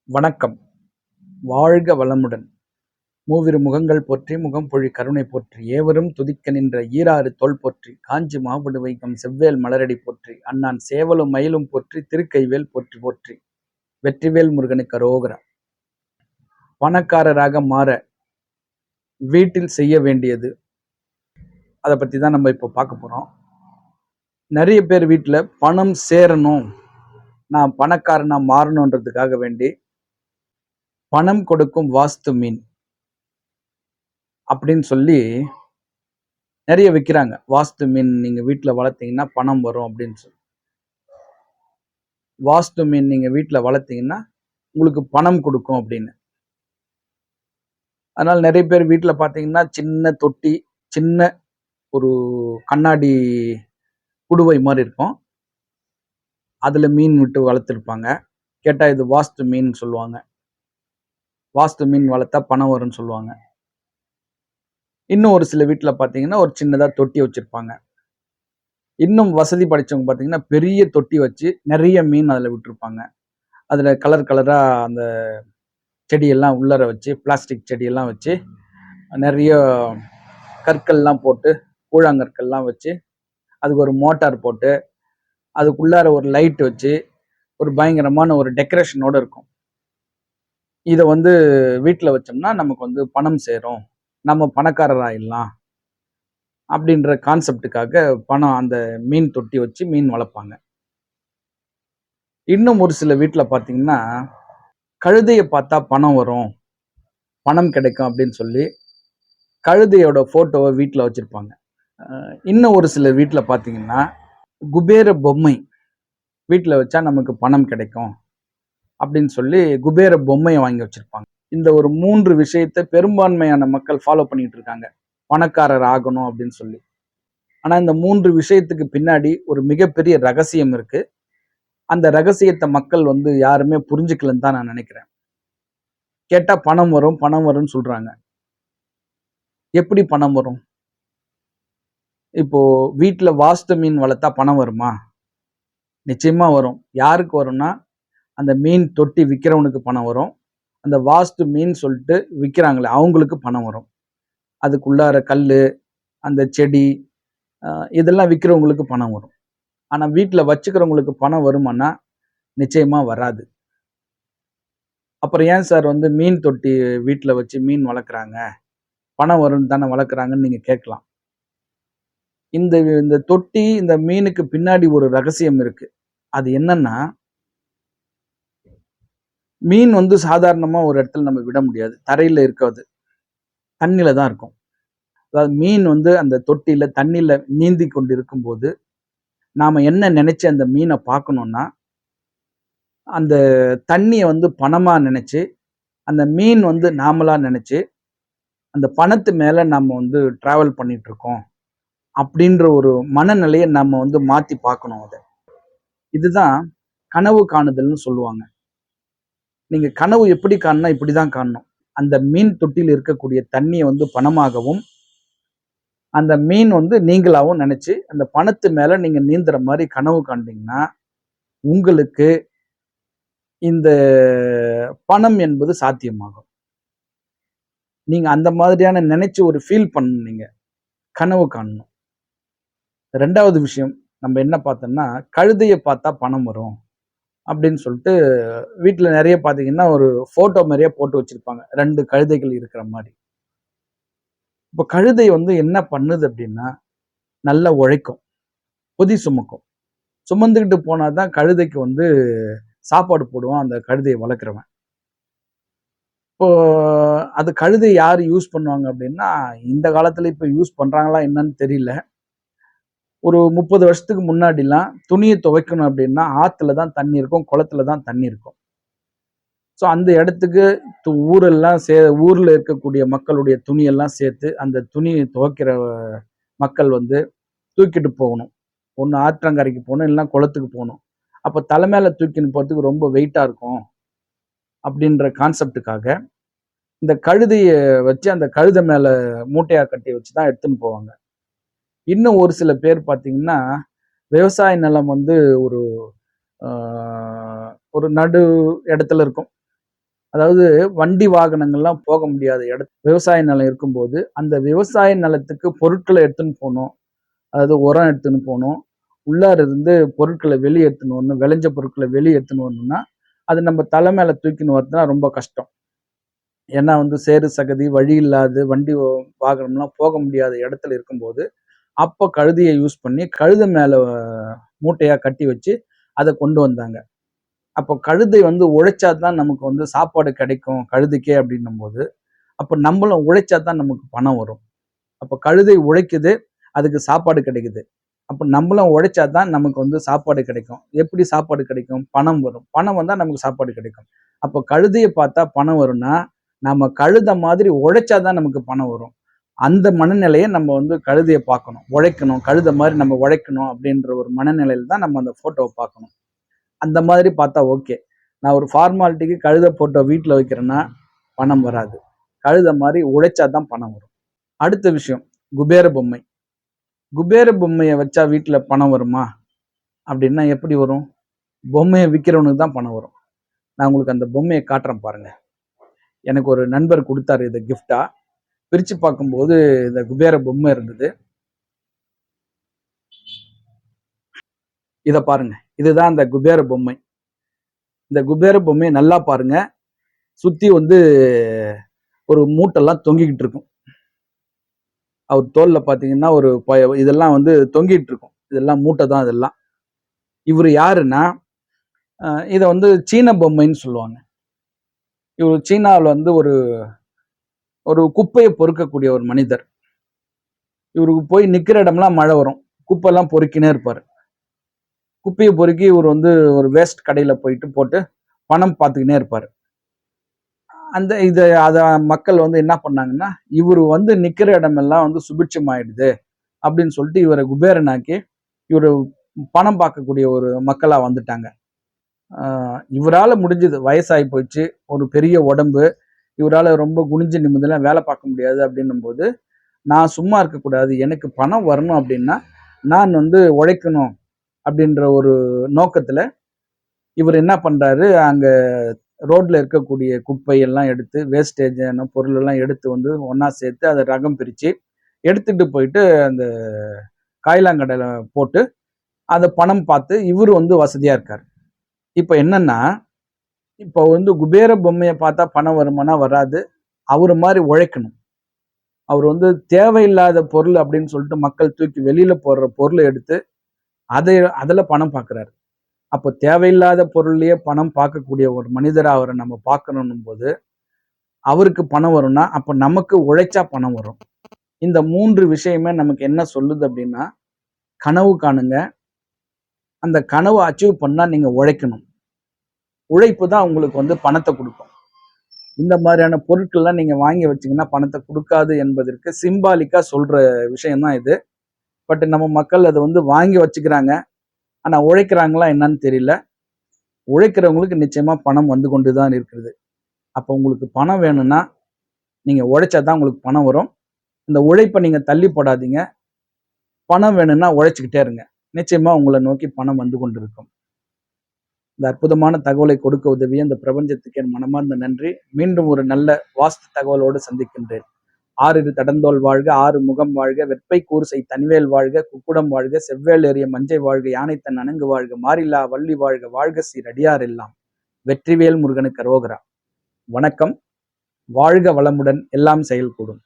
வணக்கம். வாழ்க வளமுடன். மூவிரு முகங்கள் போற்றி முகம்பொழி கருணை போற்றி ஏவரும் துதிக்க நின்ற ஈராறு தோள் போற்றி காஞ்சி மாபடு வைக்கம் செவ்வேல் மலரடி போற்றி அண்ணான் சேவலும் மயிலும் போற்றி திருக்கைவேல் போற்றி போற்றி வெற்றிவேல் முருகனுக்கு அரோகரா. பணக்காரராக மாற வீட்டில் செய்ய வேண்டியது, அதை பற்றி தான் நம்ம இப்போ பார்க்க போகிறோம். நிறைய பேர் வீட்டில் பணம் சேரணும், நான் பணக்காரனா மாறணுன்றதுக்காக வேண்டி பணம் கொடுக்கும் வாஸ்து மீன் அப்படின்னு சொல்லி நிறைய விற்கிறாங்க. வாஸ்து மீன் நீங்க வீட்டில் வளர்த்தீங்கன்னா பணம் வரும் அப்படின்னு சொல்லி. வாஸ்து மீன் நீங்க வீட்டில் வளர்த்தீங்கன்னா உங்களுக்கு பணம் கொடுக்கும் அப்படின்னு. அதனால நிறைய பேர் வீட்டில் பார்த்தீங்கன்னா சின்ன தொட்டி, சின்ன ஒரு கண்ணாடி குடுவை மாதிரி இருக்கும், அதுல மீன் விட்டு வளர்த்துருப்பாங்க. கேட்டா இது வாஸ்து மீன் சொல்லுவாங்க. வாஸ்து மீன் வளர்த்தா பணம் வரும்னு சொல்லுவாங்க. இன்னும் ஒரு சில வீட்டில் பார்த்தீங்கன்னா ஒரு சின்னதா தொட்டி வச்சிருப்பாங்க. இன்னும் வசதி படைச்சவங்க பார்த்தீங்கன்னா பெரிய தொட்டி வச்சு நிறைய மீன் அதில் விட்டுருப்பாங்க. அதில் கலர் கலராக அந்த செடியெல்லாம் உள்ளர வச்சு, பிளாஸ்டிக் செடியெல்லாம் வச்சு, நிறைய கற்கள்லாம் போட்டு, கூழாங்கற்கள்லாம் வச்சு, அதுக்கு ஒரு மோட்டார் போட்டு, அதுக்குள்ளார ஒரு லைட் வச்சு, ஒரு பயங்கரமான ஒரு டெக்கரேஷனோட இருக்கும். இதை வீட்டில் வச்சோம்னா நமக்கு பணம் சேரும், நம்ம பணக்காரர் ஆயிடலாம் அப்படின்ற கான்செப்டுக்காக பணம் அந்த மீன் தொட்டி வச்சு மீன் வளர்ப்பாங்க. இன்னும் ஒரு சில வீட்டில் பார்த்தீங்கன்னா கழுதையை பார்த்தா பணம் வரும், பணம் கிடைக்கும் அப்படின்னு சொல்லி கழுதையோட போட்டோவை வீட்டில் வச்சிருப்பாங்க. இன்னும் ஒரு சில வீட்டில் பார்த்தீங்கன்னா குபேர பொம்மை வீட்டில் வச்சா நமக்கு பணம் கிடைக்கும் அப்படின்னு சொல்லி குபேர பொம்மையை வாங்கி வச்சிருப்பாங்க. இந்த ஒரு 3 விஷயத்தை பெரும்பான்மையான மக்கள் ஃபாலோ பண்ணிட்டு இருக்காங்க, பணக்காரர் ஆகணும் அப்படின்னு சொல்லி. ஆனா இந்த 3 விஷயத்துக்கு பின்னாடி ஒரு மிகப்பெரிய ரகசியம் இருக்கு. அந்த ரகசியத்தை மக்கள் யாருமே புரிஞ்சுக்கலன்னு தான் நான் நினைக்கிறேன். கேட்டா பணம் வரும் பணம் வரும்னு சொல்றாங்க. எப்படி பணம் வரும்? இப்போ வீட்டுல வாஸ்து மீன் வளர்த்தா பணம் வருமா? நிச்சயமா வரும். யாருக்கு வரும்னா அந்த மீன் தொட்டி விற்கிறவனுக்கு பணம் வரும். அந்த வாஸ்து மீன் சொல்லிட்டு விற்கிறாங்களே அவங்களுக்கு பணம் வரும். அதுக்குள்ளார கல்லு, அந்த செடி, இதெல்லாம் விற்கிறவங்களுக்கு பணம் வரும். ஆனா வீட்டுல வச்சுக்கிறவங்களுக்கு பணம் வருமானா நிச்சயமா வராது. அப்புறம் ஏன் சார் மீன் தொட்டி வீட்டுல வச்சு மீன் வளர்க்குறாங்க, பணம் வரும்னு தானே வளர்க்குறாங்கன்னு நீங்க கேட்கலாம். இந்த இந்த தொட்டி, இந்த மீனுக்கு பின்னாடி ஒரு ரகசியம் இருக்கு. அது என்னன்னா, மீன் சாதாரணமா ஒரு இடத்துல நம்ம விட முடியாது, தரையில இருக்காது, தண்ணில தான் இருக்கும். அதாவது மீன் அந்த தொட்டியில தண்ணியில நீந்தி கொண்டு இருக்கும்போது நாம என்ன நினைச்சு அந்த மீனை பார்க்கணும்னா, அந்த தண்ணியை பணமா நினைச்சு, அந்த மீன் நாமளா நினைச்சு, அந்த பணத்து மேல நம்ம டிராவல் பண்ணிட்டு இருக்கோம் அப்படின்ற ஒரு மனநிலையை நம்ம மாத்தி பார்க்கணும். அதை இதுதான் கனவு காணுதல்னு சொல்லுவாங்க. நீங்க கனவு எப்படி காணணும்? இப்படிதான் காணணும். அந்த மீன் தொட்டியில் இருக்கக்கூடிய தண்ணியை பணமாகவும், அந்த மீன் நீங்களாவும் நினைச்சு அந்த பணத்து மேல நீங்க நீந்துற மாதிரி கனவு காண்டீங்கன்னா உங்களுக்கு இந்த பணம் என்பது சாத்தியமாகும். நீங்க அந்த மாதிரியான நினைச்சு ஒரு ஃபீல் பண்ணீங்க, கனவு காணணும். 2வது விஷயம் நம்ம என்ன பார்த்தோம்னா, கழுதையை பார்த்தா பணம் வரும் அப்படின்னு சொல்லிட்டு வீட்டுல நிறைய பாத்தீங்கன்னா ஒரு போட்டோ மாதிரியே போட்டு வச்சிருப்பாங்க, 2 கழுதைகள் இருக்கிற மாதிரி. இப்ப கழுதை என்ன பண்ணுது அப்படின்னா, நல்லா உழைக்கும், பொதி சுமக்கும். சுமந்துக்கிட்டு போனாதான் கழுதைக்கு சாப்பாடு போடுவான் அந்த கழுதையை வளர்க்குறவன். இப்போ அது கழுதை யார் யூஸ் பண்ணுவாங்க அப்படின்னா, இந்த காலத்துல இப்ப யூஸ் பண்றாங்களா என்னன்னு தெரியல. ஒரு 30 வருஷத்துக்கு முன்னாடிலாம் துணியை துவைக்கணும் அப்படின்னா ஆத்துல தான் தண்ணி இருக்கும், குளத்துல தான் தண்ணி இருக்கும். ஸோ அந்த இடத்துக்கு ஊர்ல இருக்கக்கூடிய மக்களுடைய துணியெல்லாம் சேர்த்து அந்த துணியை துவைக்கிற மக்கள் தூக்கிட்டு போகணும். ஒன்று ஆற்றங்கரைக்கு போகணும், இல்லைன்னா குளத்துக்கு போகணும். அப்போ தலை மேல தூக்கின்னு போறதுக்கு ரொம்ப வெயிட்டா இருக்கும் அப்படின்ற கான்செப்டுக்காக இந்த கழுதையை வச்சு அந்த கழுதை மேல மூட்டையா கட்டி வச்சு தான் எடுத்துன்னு போவாங்க. இன்னும் ஒரு சில பேர் பார்த்தீங்கன்னா, விவசாய நிலம் ஒரு நடு இடத்துல இருக்கும். அதாவது வண்டி வாகனங்கள்லாம் போக முடியாத விவசாய நிலம் இருக்கும்போது அந்த விவசாய நிலத்துக்கு பொருட்களை எடுத்துன்னு போகணும். அதாவது உரம் எடுத்துன்னு போகணும். உள்ளார இருந்து பொருட்களை வெளியே எடுத்துன்னு வரணும். விளைஞ்ச பொருட்களை வெளியே எடுத்துன்னு வரணும்னா அது நம்ம தலை மேல தூக்கின்னு வரதுனா ரொம்ப கஷ்டம். ஏன்னா சேறு சகதி வழி இல்லாது வண்டி வாகனம்லாம் போக முடியாத இடத்துல இருக்கும்போது அப்போ கழுதையை யூஸ் பண்ணி கழுதை மேல மூட்டையா கட்டி வச்சு அதை கொண்டு வந்தாங்க. அப்போ கழுதை உழைச்சா தான் நமக்கு சாப்பாடு கிடைக்கும் கழுதைக்கே அப்படின்னும் போது அப்போ நம்மளும் உழைச்சா தான் நமக்கு பணம் வரும். அப்போ கழுதை உழைக்குது, அதுக்கு சாப்பாடு கிடைக்குது. அப்போ நம்மளும் உழைச்சா தான் நமக்கு சாப்பாடு கிடைக்கும். எப்படி சாப்பாடு கிடைக்கும்? பணம் வரும். பணம் வந்தா நமக்கு சாப்பாடு கிடைக்கும். அப்போ கழுதையை பார்த்தா பணம் வரும்னா நம்ம கழுதை மாதிரி உழைச்சா தான் நமக்கு பணம் வரும். அந்த மனநிலையை நம்ம கழுதையை பார்க்கணும். உழைக்கணும், கழுதை மாதிரி நம்ம உழைக்கணும் அப்படின்ற ஒரு மனநிலையில தான் நம்ம அந்த போட்டோவை பார்க்கணும். அந்த மாதிரி பார்த்தா ஓகே. நான் ஒரு ஃபார்மாலிட்டிக்கு கழுதை போட்டோ வீட்டில் வைக்கிறேன்னா பணம் வராது. கழுதை மாதிரி உழைச்சா தான் பணம் வரும். அடுத்த விஷயம், குபேர பொம்மை. குபேர பொம்மையை வச்சா வீட்டில் பணம் வருமா அப்படின்னா எப்படி வரும்? பொம்மையை விற்கிறவனுக்கு தான் பணம் வரும். நான் உங்களுக்கு அந்த பொம்மையை காட்டுறேன் பாருங்க. எனக்கு ஒரு நண்பர் கொடுத்தாரு இதை கிஃப்டா. பிரிச்சு பார்க்கும்போது இந்த குபேர பொம்மை இருந்தது. இத பாருங்க, இதுதான் அந்த குபேர பொம்மை. இந்த குபேர பொம்மையை நல்லா பாருங்க. சுத்தி ஒரு மூட்டெல்லாம் தொங்கிக்கிட்டு இருக்கும். அவர் தோல்ல பாத்தீங்கன்னா ஒரு இதெல்லாம் தொங்கிட்டு இருக்கும். இதெல்லாம் மூட்டை தான். இதெல்லாம் இவர் யாருன்னா இதை சீன பொம்மைன்னு சொல்லுவாங்க. இவர் சீனாவில் ஒரு ஒரு குப்பையை பொறுக்கக்கூடிய ஒரு மனிதர். இவருக்கு போய் நிக்கிற இடம்லாம் மழை வரும். குப்பைலாம் பொறுக்கினே இருப்பாரு. குப்பையை பொறுக்கி இவர் ஒரு வேஸ்ட் கடையில போயிட்டு போட்டு பணம் பார்த்துக்கினே இருப்பாரு. அத மக்கள் என்ன பண்ணாங்கன்னா, இவர் நிக்கிற இடமெல்லாம் சுபிட்சம் ஆயிடுது அப்படின்னு சொல்லிட்டு இவரை குபேரனாக்கி இவரு பணம் பார்க்கக்கூடிய ஒரு மக்களா வந்துட்டாங்க. இவரால முடிஞ்சது, வயசாகி போச்சு, ஒரு பெரிய உடம்பு, இவரால ரொம்ப குனிஞ்சு நிமிந்தெல்லாம் வேலை பார்க்க முடியாது அப்படின்னும் போது, நான் சும்மா இருக்கக்கூடாது, எனக்கு பணம் வரணும் அப்படின்னா நான் உழைக்கணும் அப்படின்ற ஒரு நோக்கத்துல இவர் என்ன பண்றாரு, அங்க ரோட்ல இருக்கக்கூடிய குப்பை எல்லாம் எடுத்து வேஸ்டேஜ் பொருள் எல்லாம் எடுத்து ஒன்னா சேர்த்து அதை ரகம் பிரிச்சு எடுத்துட்டு போயிட்டு அந்த காய்லாங்கடையில போட்டு அதை பணம் பார்த்து இவர் வசதியா இருக்காரு. இப்ப என்னன்னா, இப்போ குபேர பொம்மையை பார்த்தா பணம் வருமானா வராது. அவரு மாதிரி உழைக்கணும். அவர் தேவையில்லாத பொருள் அப்படின்னு சொல்லிட்டு மக்கள் தூக்கி வெளியில போடுற பொருளை எடுத்து அதுல பணம் பார்க்கிறாரு. அப்போ தேவையில்லாத பொருள்லயே பணம் பார்க்கக்கூடிய ஒரு மனிதரா அவரை நம்ம பார்க்கணும் போது அவருக்கு பணம் வரும்னா அப்ப நமக்கு உழைச்சா பணம் வரும். இந்த 3 விஷயமே நமக்கு என்ன சொல்லுது அப்படின்னா, கனவு காணுங்க. அந்த கனவை அச்சீவ் பண்ணா நீங்க உழைக்கணும். உழைப்பு தான் உங்களுக்கு பணத்தை கொடுக்கும். இந்த மாதிரியான பொருட்கள்லாம் நீங்க வாங்கி வச்சீங்கன்னா பணத்தை கொடுக்காது என்பதற்கு சிம்பாலிக்கா சொல்ற விஷயம் தான் இது. பட் நம்ம மக்கள் அதை வாங்கி வச்சுக்கிறாங்க. ஆனா உழைக்கிறாங்களா என்னன்னு தெரியல. உழைக்கிறவங்களுக்கு நிச்சயமா பணம் வந்து கொண்டுதான் இருக்கிறது. அப்போ உங்களுக்கு பணம் வேணும்னா நீங்க உழைச்சாதான் உங்களுக்கு பணம் வரும். இந்த உழைப்பை நீங்க தள்ளி போடாதீங்க. பணம் வேணும்னா உழைச்சுக்கிட்டே இருங்க. நிச்சயமா உங்களை நோக்கி பணம் வந்து கொண்டிருக்கும். இந்த அற்புதமான தகவலை கொடுக்க உதவிய இந்த பிரபஞ்சத்துக்கு என் மனமார்ந்த நன்றி. மீண்டும் ஒரு நல்ல வாஸ்து தகவலோடு சந்திக்கின்றேன். 6 தடந்தோள் வாழ்க, 6 முகம் வாழ்க, வெற்பை கூர்சை தனிவேல் வாழ்க, குக்குடம் வாழ்க, செவ்வேல் ஏறிய மஞ்சை வாழ்க, யானைத்தன் அணங்கு வாழ்க, மாறில்லா வள்ளி வாழ்க, வாழ்க சீரடியார் எல்லாம். வெற்றிவேல் முருகனுக்கு அரோகரா. வணக்கம். வாழ்க வளமுடன். எல்லாம் செயல்கூடும்.